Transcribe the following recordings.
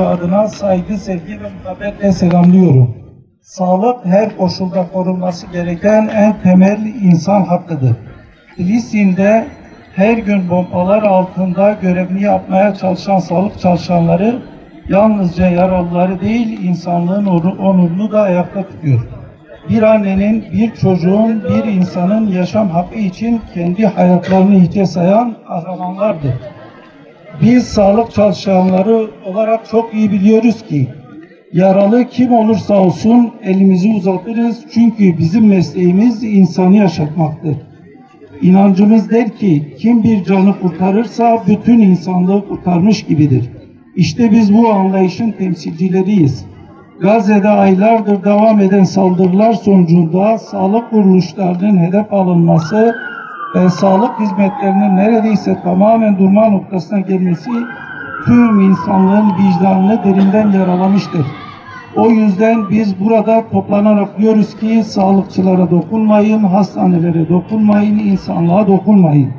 adına saygı, sevgi ve muhabbetle selamlıyorum. Sağlık her koşulda korunması gereken en temel insan hakkıdır. Filistin'de her gün bombalar altında görevini yapmaya çalışan sağlık çalışanları yalnızca yaralıları değil, insanlığın onurunu da ayakta tutuyor. Bir annenin, bir çocuğun, bir insanın yaşam hakkı için kendi hayatlarını hiçe sayan kahramanlardır. Biz sağlık çalışanları olarak çok iyi biliyoruz ki yaralı kim olursa olsun elimizi uzatırız, çünkü bizim mesleğimiz insanı yaşatmaktır. İnancımız der ki kim bir canı kurtarırsa bütün insanlığı kurtarmış gibidir. İşte biz bu anlayışın temsilcileriyiz. Gazze'de aylardır devam eden saldırılar sonucunda sağlık kuruluşlarının hedef alınması ve sağlık hizmetlerinin neredeyse tamamen durma noktasına gelmesi tüm insanlığın vicdanını derinden yaralamıştır. O yüzden biz burada toplanarak diyoruz ki sağlıkçılara dokunmayın, hastanelere dokunmayın, insanlığa dokunmayın.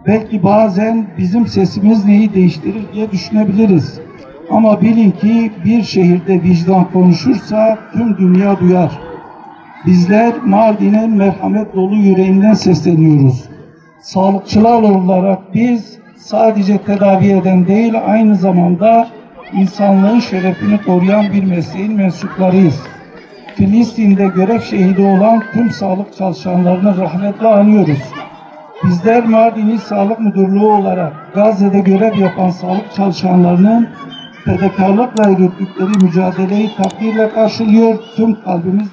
Belki bazen bizim sesimiz neyi değiştirir diye düşünebiliriz. Ama bilin ki bir şehirde vicdan konuşursa tüm dünya duyar. Bizler Mardin'in merhamet dolu yüreğinden sesleniyoruz. Sağlıkçılar olarak biz sadece tedavi eden değil, aynı zamanda insanlığın şerefini koruyan bir mesleğin mensuplarıyız. Filistin'de görev şehidi olan tüm sağlık çalışanlarını rahmetle anıyoruz. Bizler Mardin İl Sağlık Müdürlüğü olarak Gazze'de görev yapan sağlık çalışanlarının fedakarlıkla yürüttükleri mücadeleyi takdirle karşılıyor, tüm kalbimiz